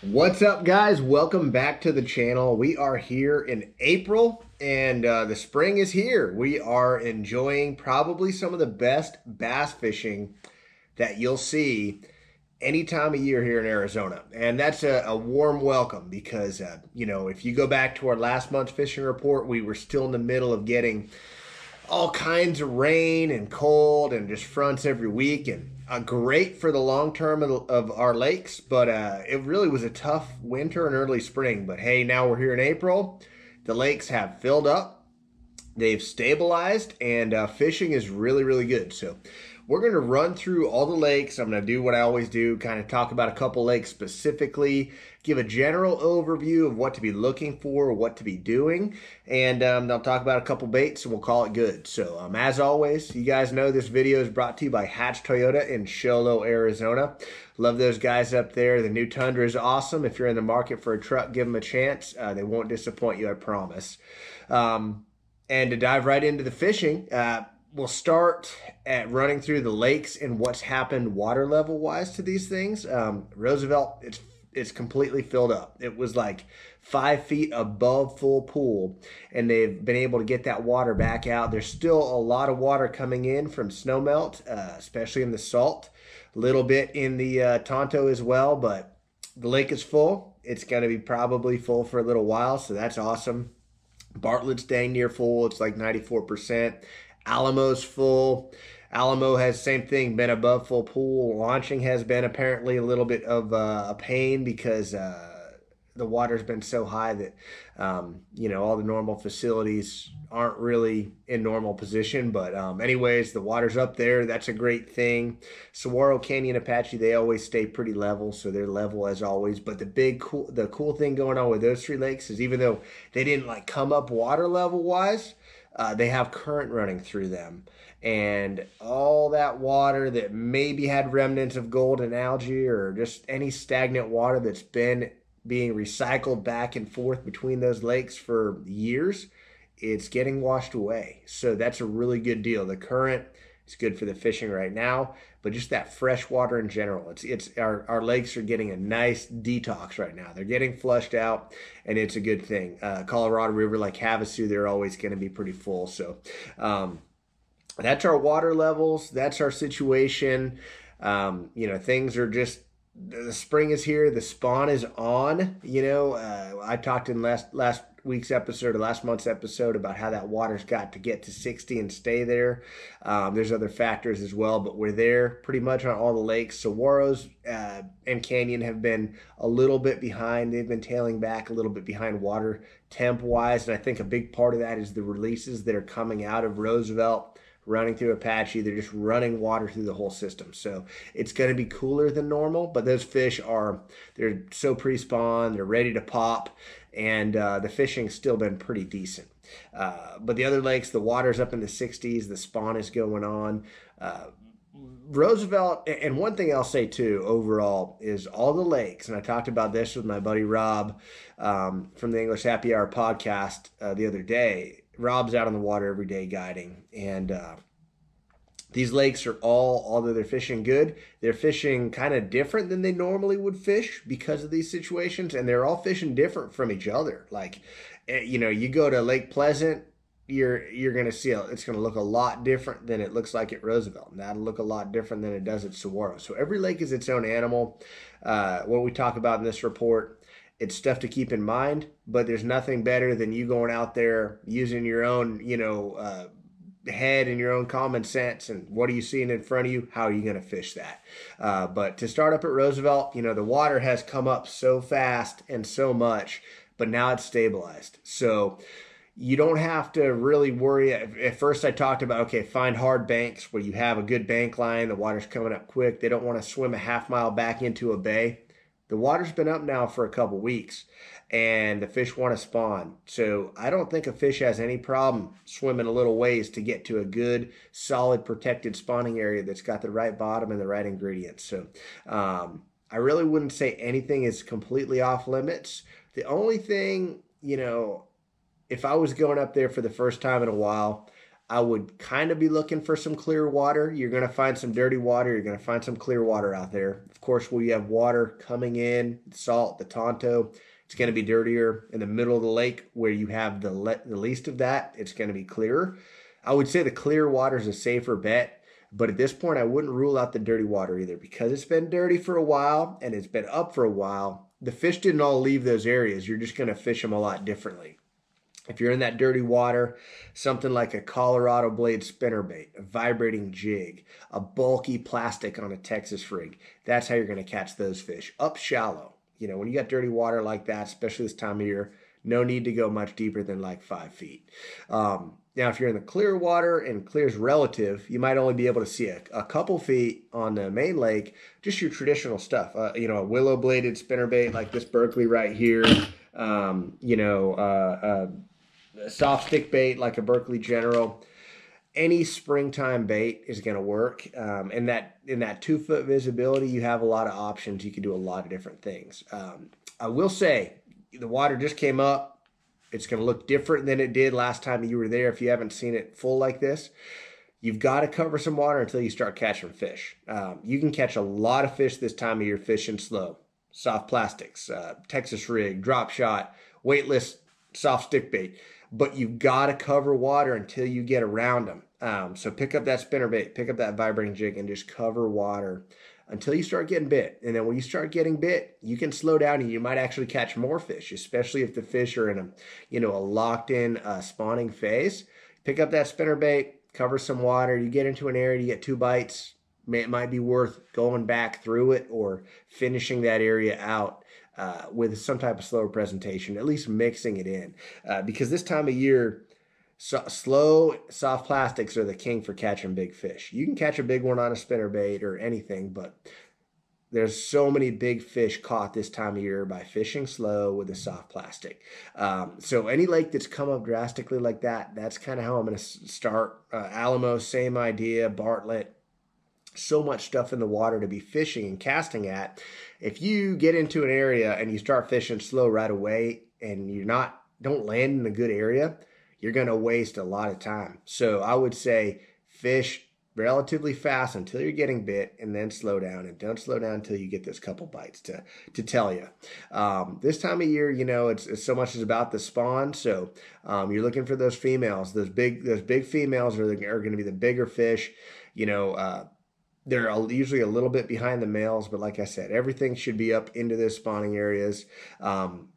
What's up, guys? Welcome back to the channel. We are here in April and the spring is here. We are enjoying probably some of the best bass fishing that you'll see any time of year here in Arizona. And that's a warm welcome because, if you go back to our last month's fishing report, we were still in the middle of getting all kinds of rain and cold and just fronts every week, and great for the long term of our lakes, but it really was a tough winter and early spring. But hey, now we're here in April. The lakes have filled up, they've stabilized, and fishing is really, really good. So we're going to run through all the lakes. I'm going to do what I always do, kind of talk about a couple lakes specifically, give a general overview of what to be looking for, what to be doing, and I'll talk about a couple baits, and we'll call it good. So as always, you guys know this video is brought to you by Hatch Toyota in Show Low, Arizona. Love those guys up there. The new Tundra is awesome. If you're in the market for a truck, give them a chance. They won't disappoint you, I promise. And to dive right into the fishing, we'll start at running through the lakes and what's happened water level wise to these things. Roosevelt, it's completely filled up. It was like 5 feet above full pool, and they've been able to get that water back out. There's still a lot of water coming in from snowmelt, especially in the salt, a little bit in the Tonto as well, but the lake is full. It's going to be probably full for a little while, so that's awesome. Bartlett's dang near full. It's like 94%. Alamo's full. Alamo has same thing, been above full pool. Launching has been apparently a little bit of a pain because the water's been so high that all the normal facilities aren't really in normal position. But anyways, the water's up there. That's a great thing. Saguaro, Canyon, Apache, they always stay pretty level, so they're level as always. But the cool thing going on with those three lakes is even though they didn't like come up water level wise, they have current running through them, and all that water that maybe had remnants of gold and algae or just any stagnant water that's been being recycled back and forth between those lakes for years, it's getting washed away. So that's a really good deal. The current is good for the fishing right now, but just that fresh water in general, it's our lakes are getting a nice detox right now. They're getting flushed out, and it's a good thing. Colorado River, like Havasu, they're always going to be pretty full. So that's our water levels. That's our situation. Things are just, the spring is here. The spawn is on. I talked in last week's episode or last month's episode about how that water's got to get to 60 and stay there. There's other factors as well, but we're there pretty much on all the lakes. Saguaros and Canyon have been a little bit behind. They've been tailing back a little bit behind water temp wise, and I think a big part of that is the releases that are coming out of Roosevelt, running through Apache. They're just running water through the whole system. So it's going to be cooler than normal, but those fish they're so pre-spawn, they're ready to pop, and the fishing's still been pretty decent. But the other lakes, the water's up in the 60s, the spawn is going on. Roosevelt, and one thing I'll say too, overall, is all the lakes, and I talked about this with my buddy Rob from the English Happy Hour podcast the other day. Rob's out on the water every day guiding, and these lakes are although they're fishing good, they're fishing kind of different than they normally would fish because of these situations, and they're all fishing different from each other. Like, you go to Lake Pleasant, you're going to see it's going to look a lot different than it looks like at Roosevelt, and that'll look a lot different than it does at Saguaro. So every lake is its own animal. What we talk about in this report, it's stuff to keep in mind, but there's nothing better than you going out there using your own, head and your own common sense. And what are you seeing in front of you? How are you going to fish that? But to start up at Roosevelt, the water has come up so fast and so much, but now it's stabilized. So you don't have to really worry. At first I talked about, okay, find hard banks where you have a good bank line, the water's coming up quick. They don't want to swim a half mile back into a bay. The water's been up now for a couple weeks, and the fish want to spawn. So I don't think a fish has any problem swimming a little ways to get to a good, solid, protected spawning area that's got the right bottom and the right ingredients. So I really wouldn't say anything is completely off limits. The only thing, if I was going up there for the first time in a while, I would kind of be looking for some clear water. You're going to find some dirty water. You're going to find some clear water out there. Of course, where you have water coming in, salt, the Tonto, it's going to be dirtier. In the middle of the lake where you have the least of that, it's going to be clearer. I would say the clear water is a safer bet. But at this point, I wouldn't rule out the dirty water either, because it's been dirty for a while and it's been up for a while. The fish didn't all leave those areas. You're just going to fish them a lot differently. If you're in that dirty water, something like a Colorado blade spinnerbait, a vibrating jig, a bulky plastic on a Texas rig, that's how you're going to catch those fish. Up shallow. You know, when you got dirty water like that, especially this time of year, no need to go much deeper than like 5 feet. Now, if you're in the clear water, and clear is relative, you might only be able to see a couple feet on the main lake, just your traditional stuff. You know, a willow bladed spinnerbait like this Berkeley right here. A soft stick bait like a Berkeley General. Any springtime bait is going to work. In that 2 foot visibility, you have a lot of options. You can do a lot of different things. I will say the water just came up. It's going to look different than it did last time you were there. If you haven't seen it full like this, you've got to cover some water until you start catching fish. You can catch a lot of fish this time of year fishing slow. Soft plastics, Texas rig, drop shot, weightless, soft stick bait. But you've got to cover water until you get around them. So pick up that spinnerbait, pick up that vibrating jig, and just cover water until you start getting bit. And then when you start getting bit, you can slow down and you might actually catch more fish, especially if the fish are in a locked in spawning phase. Pick up that spinnerbait, cover some water. You get into an area, you get 2 bites. It might be worth going back through it or finishing that area out with some type of slower presentation, at least mixing it in. Because this time of year, slow, soft plastics are the king for catching big fish. You can catch a big one on a spinnerbait or anything, but there's so many big fish caught this time of year by fishing slow with a soft plastic. So any lake that's come up drastically like that, that's kind of how I'm going to start. Alamo, same idea. Bartlett, so much stuff in the water to be fishing and casting at. If you get into an area and you start fishing slow right away and don't land in a good area, you're going to waste a lot of time. So I would say fish relatively fast until you're getting bit, and then slow down, and don't slow down until you get those couple bites to tell you. This time of year, it's so much is about the spawn. So you're looking for those females. Those big females are going to be the bigger fish. They're usually a little bit behind the males, but like I said, everything should be up into those spawning areas.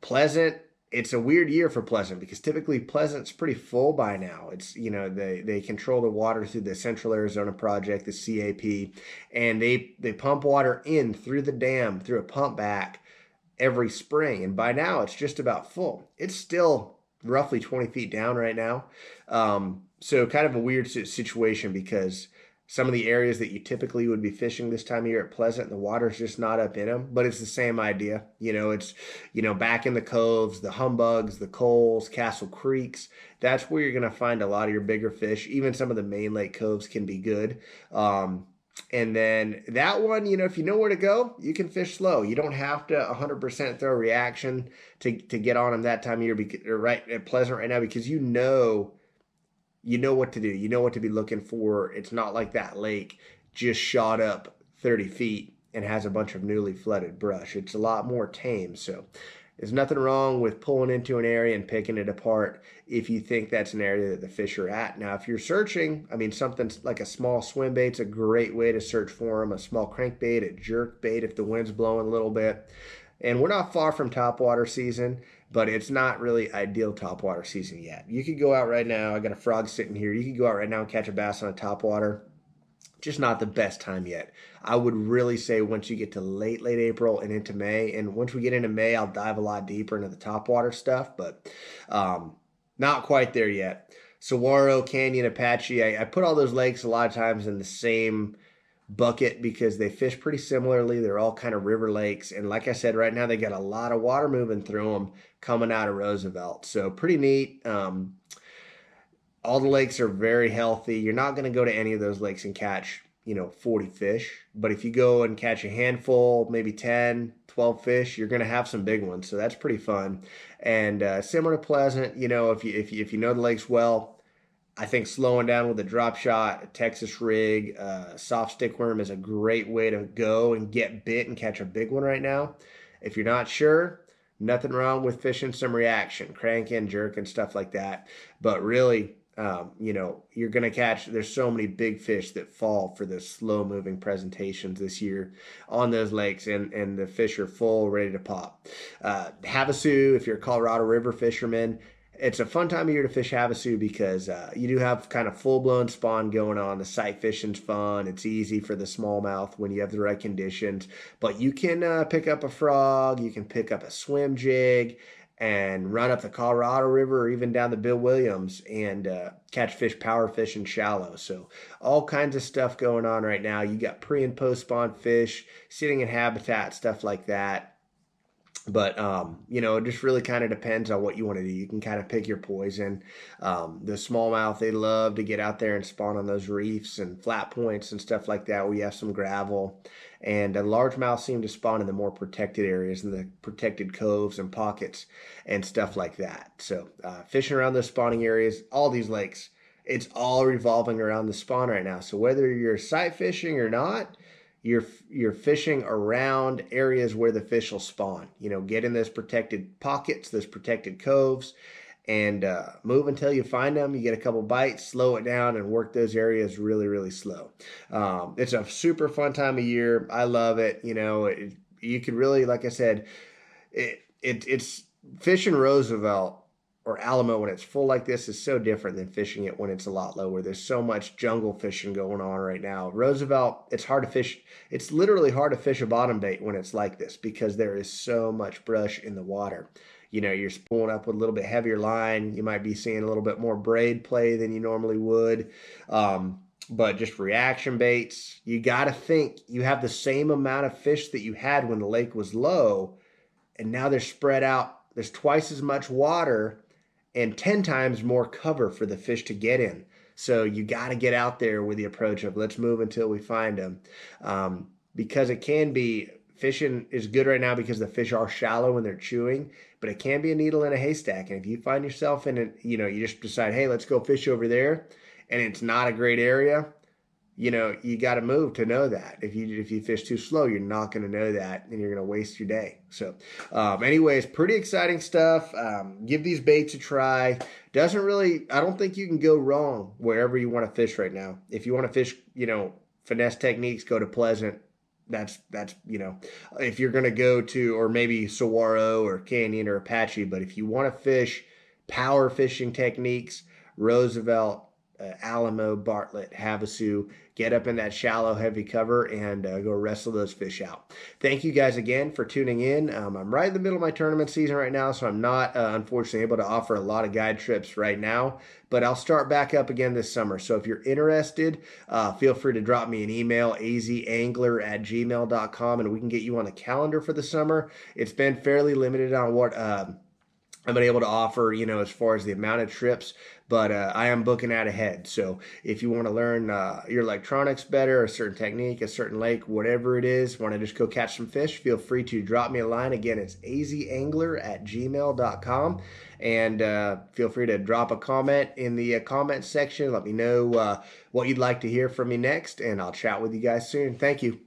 Pleasant, it's a weird year for Pleasant because typically Pleasant's pretty full by now. It's, they control the water through the Central Arizona Project, the CAP, and they pump water in through the dam, through a pump back every spring. And by now it's just about full. It's still roughly 20 feet down right now. So kind of a weird situation because some of the areas that you typically would be fishing this time of year at Pleasant, the water's just not up in them, but it's the same idea. It's, back in the coves, the humbugs, the coals, Castle Creeks, that's where you're going to find a lot of your bigger fish. Even some of the main lake coves can be good. And then that one, if you know where to go, you can fish slow. You don't have to 100% throw reaction to get on them that time of year, right at Pleasant right now, because you know what to do. You know what to be looking for. It's not like that lake just shot up 30 feet and has a bunch of newly flooded brush. It's a lot more tame. So there's nothing wrong with pulling into an area and picking it apart if you think that's an area that the fish are at. Now, if you're searching, something like a small swim bait's a great way to search for them. A small crankbait, a jerk bait if the wind's blowing a little bit. And we're not far from topwater season, but it's not really ideal topwater season yet. You could go out right now. I got a frog sitting here. You could go out right now and catch a bass on a topwater. Just not the best time yet. I would really say once you get to late April and into May, and once we get into May, I'll dive a lot deeper into the topwater stuff, but not quite there yet. Saguaro, Canyon, Apache, I put all those lakes a lot of times in the same bucket because they fish pretty similarly. They're all kind of river lakes, and like I said, right now they got a lot of water moving through them coming out of Roosevelt, so pretty neat. All the lakes are very healthy. You're not going to go to any of those lakes and catch 40 fish, but if you go and catch a handful, maybe 10, 12 fish, you're going to have some big ones, so that's pretty fun. And similar to Pleasant, if you know the lakes well, I think slowing down with a drop shot, a Texas rig, soft stick worm is a great way to go and get bit and catch a big one right now. If you're not sure, nothing wrong with fishing some reaction, cranking, jerking, stuff like that. But really, you're going to catch, there's so many big fish that fall for the slow moving presentations this year on those lakes, and the fish are full, ready to pop. Havasu, if you're a Colorado River fisherman, it's a fun time of year to fish Havasu because you do have kind of full-blown spawn going on. The sight fishing's fun. It's easy for the smallmouth when you have the right conditions. But you can pick up a frog. You can pick up a swim jig and run up the Colorado River or even down the Bill Williams and catch fish, power fishing shallow. So all kinds of stuff going on right now. You got pre and post spawn fish sitting in habitat, stuff like that. But, it just really kind of depends on what you want to do. You can kind of pick your poison. The smallmouth, they love to get out there and spawn on those reefs and flat points and stuff like that where you have some gravel. And largemouth seem to spawn in the more protected areas, in the protected coves and pockets and stuff like that. So fishing around those spawning areas, all these lakes, it's all revolving around the spawn right now. So whether you're sight fishing or not, you're fishing around areas where the fish will spawn. Get in those protected pockets, those protected coves, and move until you find them. You get a couple bites, slow it down, and work those areas really, really slow. It's a super fun time of year. I love it. You could really, like I said, it's fishing Roosevelt or Alamo when it's full like this is so different than fishing it when it's a lot lower. There's so much jungle fishing going on right now. Roosevelt, it's hard to fish. It's literally hard to fish a bottom bait when it's like this because there is so much brush in the water. You're pulling up with a little bit heavier line. You might be seeing a little bit more braid play than you normally would. But just reaction baits, you got to think you have the same amount of fish that you had when the lake was low, and now they're spread out. There's twice as much water and 10 times more cover for the fish to get in. So you got to get out there with the approach of let's move until we find them. Because it can be, fishing is good right now because the fish are shallow and they're chewing, but it can be a needle in a haystack. And if you find yourself in it, you just decide, hey, let's go fish over there, and it's not a great area, you got to move to know that. If you fish too slow, you're not going to know that, and you're going to waste your day. So anyways, pretty exciting stuff. Give these baits a try. I don't think you can go wrong wherever you want to fish right now. If you want to fish, finesse techniques, go to Pleasant. That's if you're going to go to, or maybe Saguaro or Canyon or Apache, but if you want to fish power fishing techniques, Roosevelt, Alamo, Bartlett, Havasu, get up in that shallow, heavy cover and go wrestle those fish out. Thank you guys again for tuning in. I'm right in the middle of my tournament season right now, so I'm not, unfortunately, able to offer a lot of guide trips right now, but I'll start back up again this summer. So if you're interested, feel free to drop me an email, azangler@gmail.com, and we can get you on the calendar for the summer. It's been fairly limited on what I've been able to offer, as far as the amount of trips, but I am booking out ahead. So if you want to learn your electronics better, a certain technique, a certain lake, whatever it is, want to just go catch some fish, feel free to drop me a line. Again, it's azangler@gmail.com. And feel free to drop a comment in the comment section. Let me know what you'd like to hear from me next, and I'll chat with you guys soon. Thank you.